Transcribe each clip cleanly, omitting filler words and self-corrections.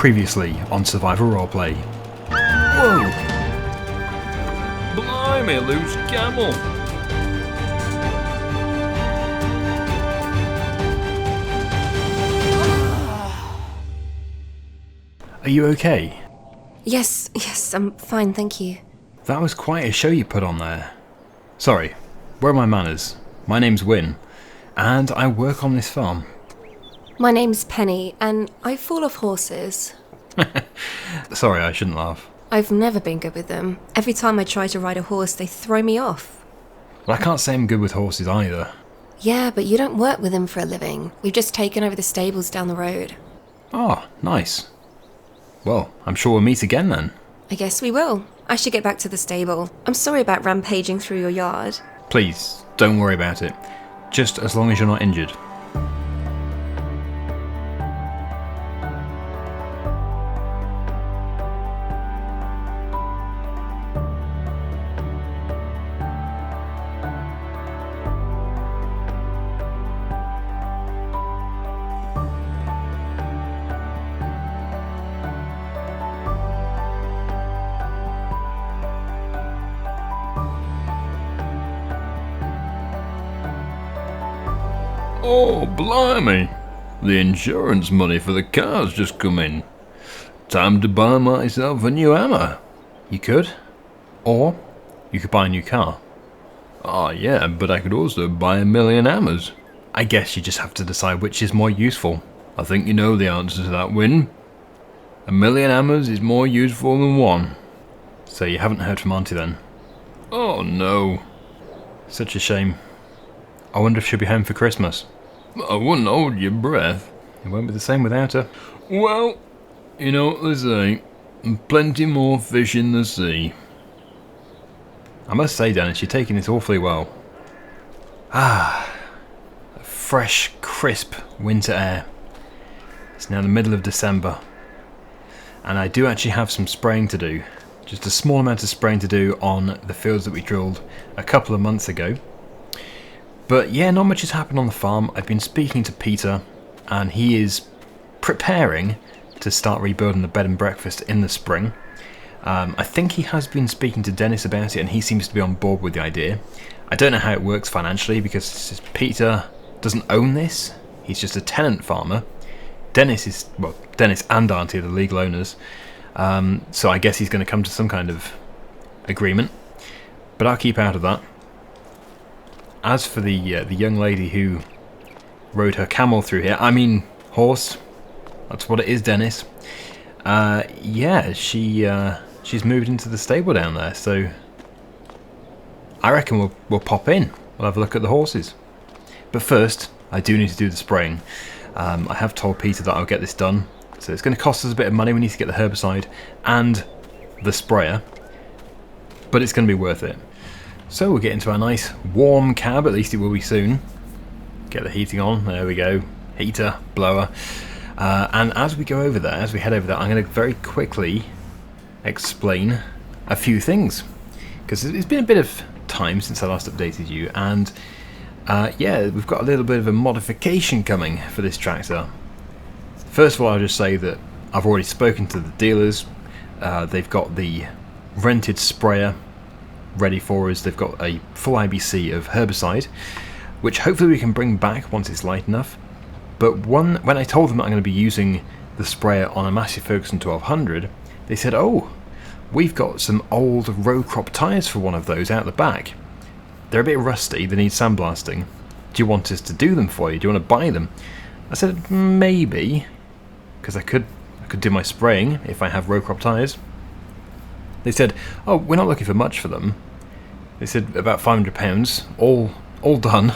Previously on Survival Roleplay. Whoa! Blimey, loose camel! Are you okay? Yes, I'm fine, thank you. That was quite a show you put on there. Sorry, where are my manners? My name's Win, and I work on this farm. My name's Penny, and I fall off horses. Sorry, I shouldn't laugh. I've never been good with them. Every time I try to ride a horse, they throw me off. Well, I can't say I'm good with horses either. Yeah, but you don't work with them for a living. We've just taken over the stables down the road. Oh, nice. Well, I'm sure we'll meet again then. I guess we will. I should get back to the stable. I'm sorry about rampaging through your yard. Please, don't worry about it. Just as long as you're not injured. Oh, blimey! The insurance money for the car's just come in. Time to buy myself a new hammer. You could. Or you could buy a new car. Ah, yeah, but I could also buy 1,000,000 hammers. I guess you just have to decide which is more useful. I think you know the answer to that, Win. 1,000,000 hammers is more useful than one. So you haven't heard from Auntie then? Oh, no. Such a shame. I wonder if she'll be home for Christmas. I wouldn't hold your breath. It won't be the same without her. Well, you know what they say. Plenty more fish in the sea. I must say, Dennis, you're taking this awfully well. A fresh, crisp winter air. It's now the middle of December. And I do actually have some spraying to do. Just a small amount of spraying to do on the fields that we drilled a couple of months ago. But yeah, not much has happened on the farm. I've been speaking to Peter, and he is preparing to start rebuilding the bed and breakfast in the spring. I think he has been speaking to Dennis about it, and he seems to be on board with the idea. I don't know how it works financially, because Peter doesn't own this. He's just a tenant farmer. Dennis and Auntie are the legal owners. So I guess he's going to come to some kind of agreement. But I'll keep out of that. As for the young lady who rode her camel through here, I mean horse, that's what it is, Dennis. Yeah, she's moved into the stable down there, so I reckon we'll pop in. We'll have a look at the horses. But first, I do need to do the spraying. I have told Peter that I'll get this done, so it's going to cost us a bit of money. We need to get the herbicide and the sprayer, but it's going to be worth it. So we'll get into our nice warm cab, at least it will be soon. Get the heating on, there we go. Heater, blower. And as we go over there, as we head over there, I'm going to very quickly explain a few things. Because it's been a bit of time since I last updated you, and yeah, we've got a little bit of a modification coming for this tractor. First of all, I'll just say that I've already spoken to the dealers. They've got the rented sprayer ready for us. They've got a full IBC of herbicide, which hopefully we can bring back once it's light enough. But when I told them that I'm going to be using the sprayer on a Massey Ferguson 1200, they said, oh, we've got some old row crop tyres for one of those out the back. They're a bit rusty, they need sandblasting. Do you want us to do them for you? Do you want to buy them? I said, maybe, because I could do my spraying if I have row crop tyres. They said, oh, we're not looking for much for them. They said about £500, all done,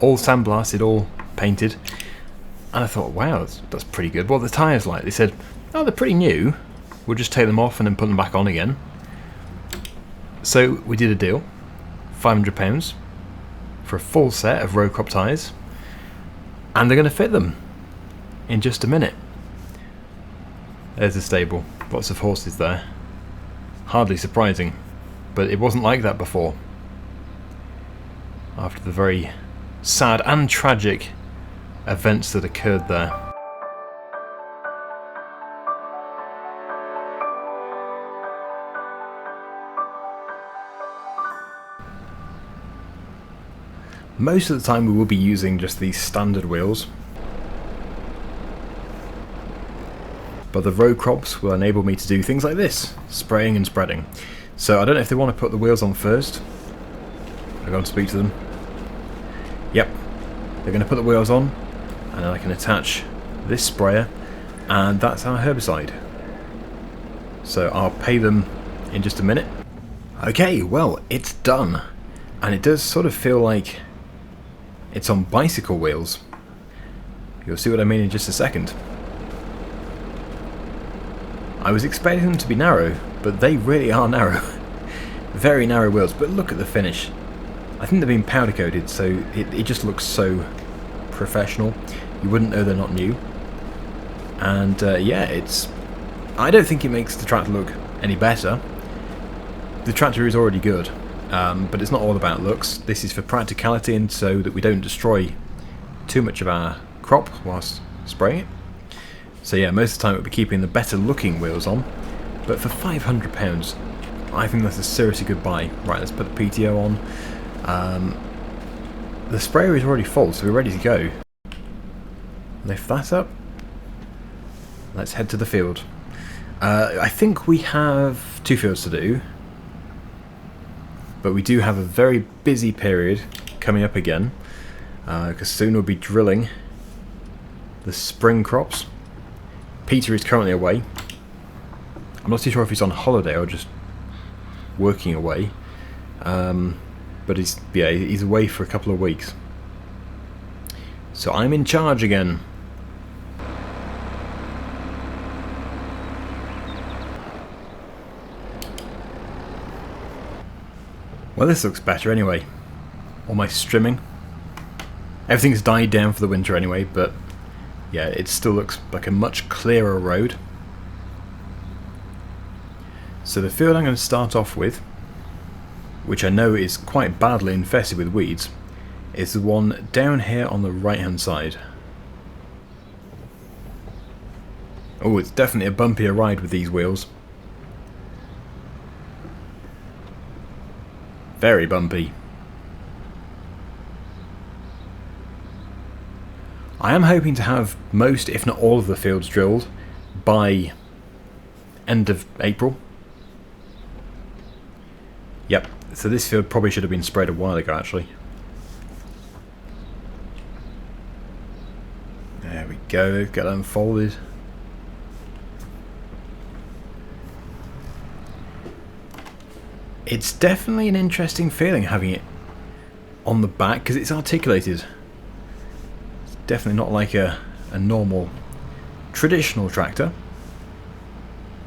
all sandblasted, all painted. And I thought, wow, that's pretty good. What are the tyres like? They said, oh, they're pretty new. We'll just take them off and then put them back on again. So we did a deal, £500 for a full set of row crop tyres, and they're going to fit them in just a minute. There's the stable, lots of horses there. Hardly surprising, but it wasn't like that before. After the very sad and tragic events that occurred there. Most of the time we will be using just these standard wheels, but the row crops will enable me to do things like this, spraying and spreading. So I don't know if they want to put the wheels on first. I'll go and speak to them. Yep, they're going to put the wheels on, and then I can attach this sprayer, and that's our herbicide. So I'll pay them in just a minute. Okay, well, it's done. And it does sort of feel like it's on bicycle wheels. You'll see what I mean in just a second. I was expecting them to be narrow, but they really are narrow. Very narrow wheels, but look at the finish. I think they've been powder coated, so it just looks so professional. You wouldn't know they're not new. And yeah, I don't think it makes the tractor look any better. The tractor is already good, but it's not all about looks. This is for practicality and so that we don't destroy too much of our crop whilst spraying it. So yeah, most of the time we'll be keeping the better looking wheels on, but for £500, I think that's a seriously good buy. Right, let's put the PTO on. The sprayer is already full, so we're ready to go. Lift that up. Let's head to the field. I think we have 2 fields to do, but we do have a very busy period coming up again, because soon we'll be drilling the spring crops. Peter is currently away. I'm not too sure if he's on holiday or just working away, but he's away for a couple of weeks. So I'm in charge again. Well, this looks better anyway. All my strimming. Everything's died down for the winter anyway, but yeah, it still looks like a much clearer road. So the field I'm going to start off with, which I know is quite badly infested with weeds, is the one down here on the right hand side. Oh, it's definitely a bumpier ride with these wheels. Very bumpy. I am hoping to have most, if not all, of the fields drilled by end of April. Yep, so this field probably should have been sprayed a while ago actually. There we go, get it unfolded. It's definitely an interesting feeling having it on the back because it's articulated. It's definitely not like a normal traditional tractor,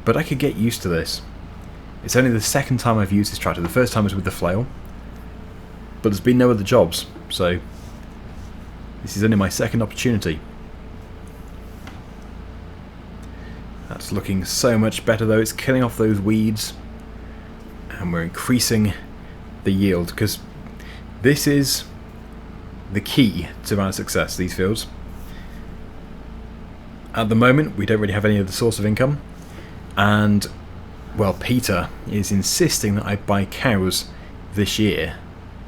but I could get used to this. It's only the second time I've used this tractor. The first time was with the flail, but there's been no other jobs, so this is only my second opportunity. That's looking so much better though. It's killing off those weeds and we're increasing the yield, because this is the key to our success, these fields. At the moment we don't really have any other source of income, and well, Peter is insisting that I buy cows this year.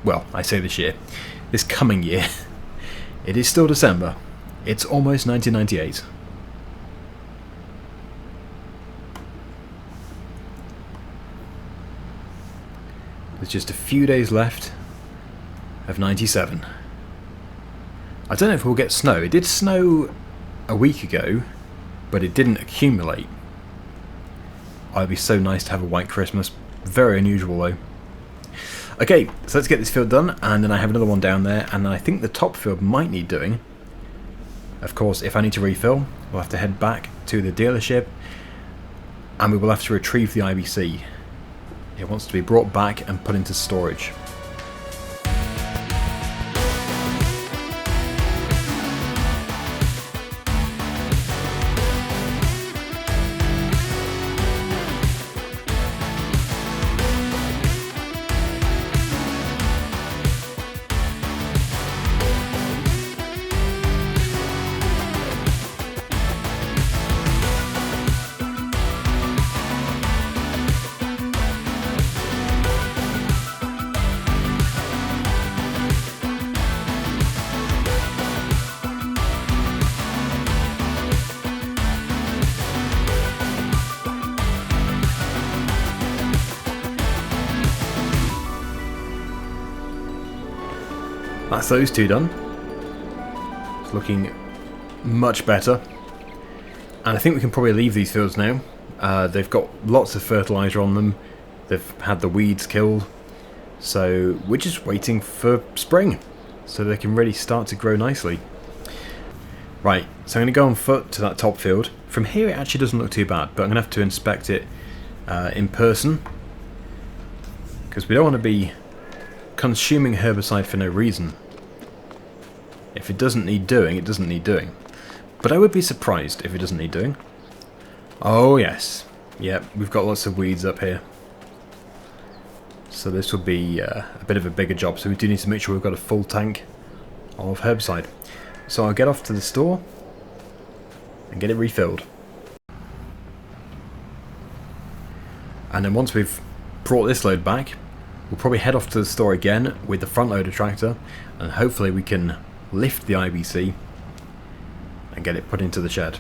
Well, I say this year, this coming year. It is still December. It's almost 1998. There's just a few days left of 97. I don't know if we'll get snow. It did snow a week ago, but it didn't accumulate. Oh, it'd be so nice to have a white Christmas. Very unusual though. Okay, so let's get this field done, and then I have another one down there, and I think the top field might need doing. Of course, if I need to refill, we'll have to head back to the dealership, and we will have to retrieve the IBC. It wants to be brought back and put into storage. That's those two done. It's looking much better. And I think we can probably leave these fields now. They've got lots of fertiliser on them. They've had the weeds killed. So we're just waiting for spring, so they can really start to grow nicely. Right, so I'm going to go on foot to that top field. From here it actually doesn't look too bad, but I'm going to have to inspect it in person, because we don't want to be consuming herbicide for no reason. If it doesn't need doing, it doesn't need doing. But I would be surprised if it doesn't need doing. Oh yes, yep, we've got lots of weeds up here. So this will be a bit of a bigger job, so we do need to make sure we've got a full tank of herbicide. So I'll get off to the store and get it refilled. And then once we've brought this load back, we'll probably head off to the store again with the front loader tractor, and hopefully we can lift the IBC and get it put into the shed.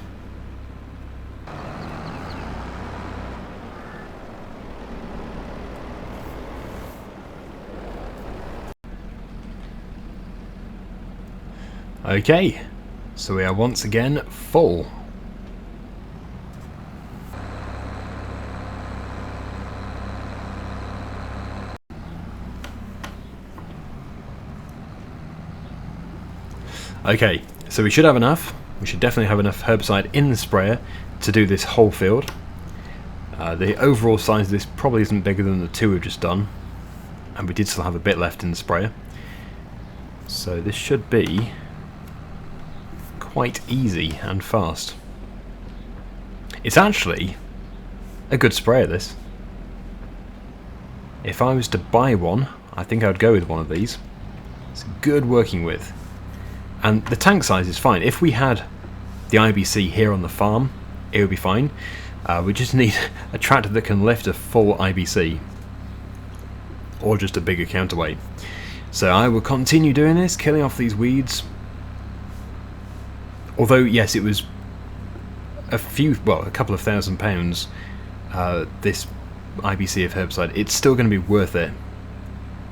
Okay, so we are once again full. Okay, so we should have enough. We should definitely have enough herbicide in the sprayer to do this whole field. The overall size of this probably isn't bigger than the two we've just done, and we did still have a bit left in the sprayer. So this should be quite easy and fast. It's actually a good sprayer, this. If I was to buy one, I think I would go with one of these. It's good working with. And the tank size is fine. If we had the IBC here on the farm, it would be fine. We just need a tractor that can lift a full IBC, or just a bigger counterweight. So I will continue doing this, killing off these weeds. Although, yes, it was a couple of £1,000, this IBC of herbicide, it's still going to be worth it,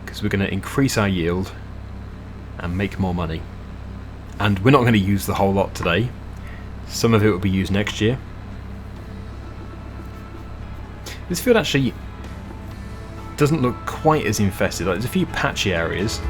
because we're going to increase our yield and make more money. And we're not going to use the whole lot today. Some of it will be used next year. This field actually doesn't look quite as infested. Like, there's a few patchy areas.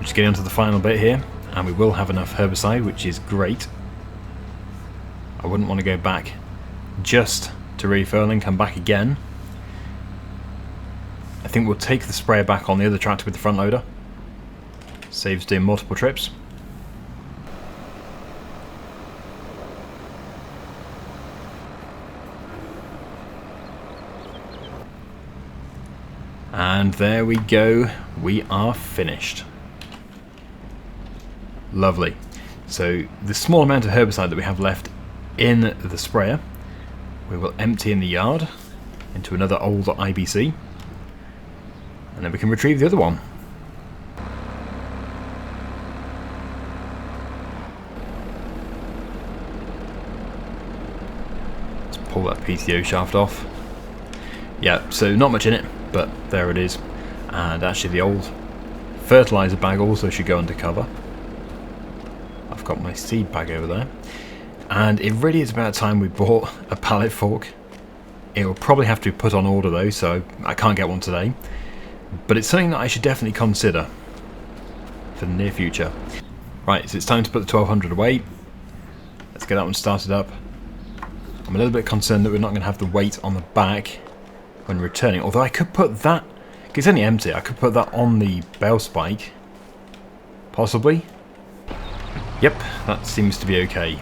Just getting onto the final bit here, and we will have enough herbicide, which is great. I wouldn't want to go back just to refill and come back again. I think we'll take the sprayer back on the other tractor with the front loader. Saves doing multiple trips. And there we go, we are finished. Lovely. So the small amount of herbicide that we have left in the sprayer, we will empty in the yard into another old IBC, and then we can retrieve the other one. Let's pull that PTO shaft off. Yeah, so not much in it, but there it is. And actually the old fertilizer bag also should go under cover. I've got my seed bag over there. And it really is about time we bought a pallet fork. It will probably have to be put on order though, so I can't get one today. But it's something that I should definitely consider for the near future. Right, so it's time to put the 1200 away. Let's get that one started up. I'm a little bit concerned that we're not going to have the weight on the back when returning. Although I could put that... It's only empty. I could put that on the bale spike. Possibly. Yep, that seems to be okay.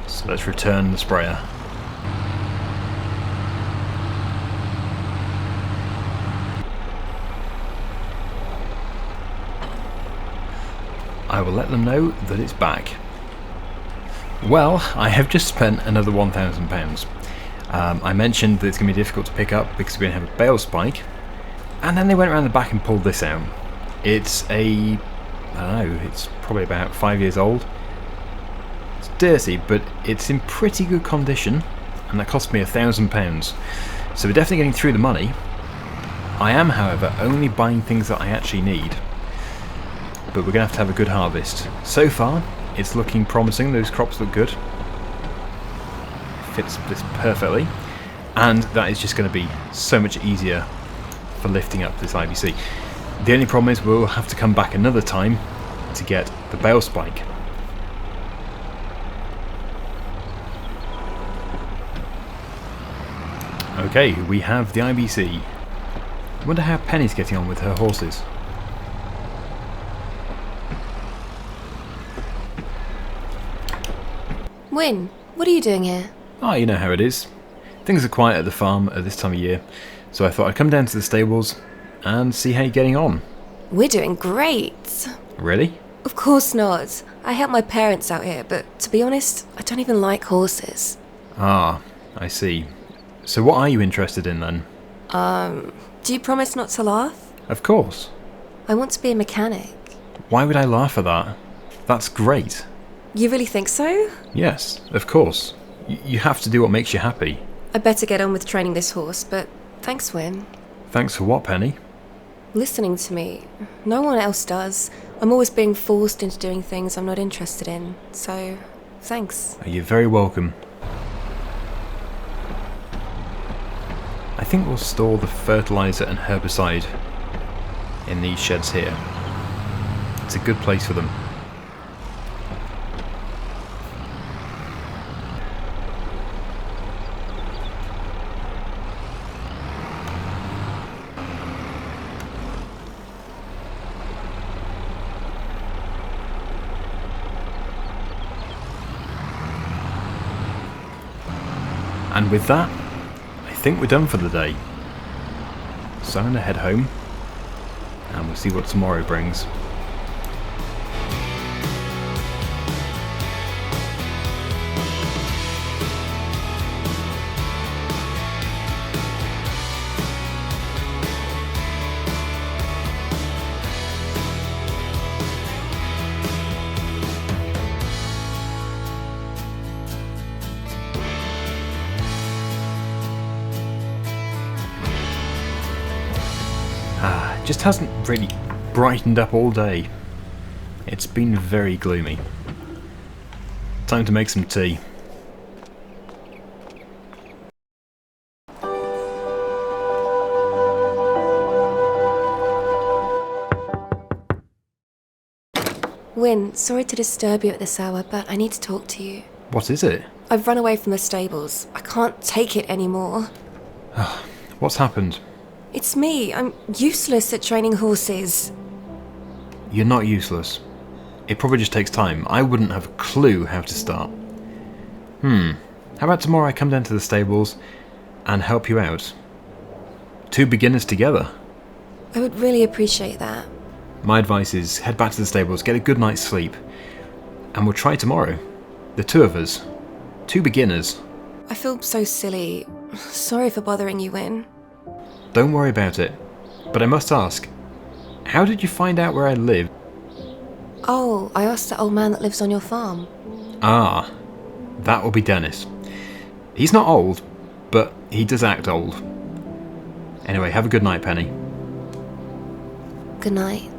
So let's return the sprayer. I will let them know that it's back. Well, I have just spent another £1,000. I mentioned that it's going to be difficult to pick up because we're going to have a bale spike, and then they went around the back and pulled this out. It's I don't know, it's probably about 5 years old. It's dirty, but it's in pretty good condition, and that cost me £1,000. So we're definitely getting through the money. I am, however, only buying things that I actually need. But we're going to have a good harvest. So far, it's looking promising. Those crops look good. Fits this perfectly. And that is just going to be so much easier for lifting up this IBC. The only problem is we'll have to come back another time to get the bale spike. Okay, we have the IBC. I wonder how Penny's getting on with her horses. Win, what are you doing here? Oh, you know how it is. Things are quiet at the farm at this time of year, so I thought I'd come down to the stables and see how you're getting on. We're doing great. Really? Of course not. I help my parents out here, but to be honest, I don't even like horses. Ah, I see. So what are you interested in then? Do you promise not to laugh? Of course. I want to be a mechanic. Why would I laugh at that? That's great. You really think so? Yes, of course. You have to do what makes you happy. I better get on with training this horse, but thanks, Win. Thanks for what, Penny? Listening to me. No one else does. I'm always being forced into doing things I'm not interested in, so thanks. You're very welcome. I think we'll store the fertilizer and herbicide in these sheds here. It's a good place for them. And with that, I think we're done for the day. So I'm going to head home, and we'll see what tomorrow brings. Just hasn't really brightened up all day. It's been very gloomy. Time to make some tea. Win, sorry to disturb you at this hour, but I need to talk to you. What is it? I've run away from the stables. I can't take it anymore. What's happened? It's me. I'm useless at training horses. You're not useless. It probably just takes time. I wouldn't have a clue how to start. How about tomorrow I come down to the stables and help you out? 2 beginners together. I would really appreciate that. My advice is head back to the stables, get a good night's sleep, and we'll try tomorrow. The 2 of us. 2 beginners. I feel so silly. Sorry for bothering you, Win. Don't worry about it. But I must ask, how did you find out where I live? Oh, I asked the old man that lives on your farm. Ah, that will be Dennis. He's not old, but he does act old. Anyway, have a good night, Penny. Good night.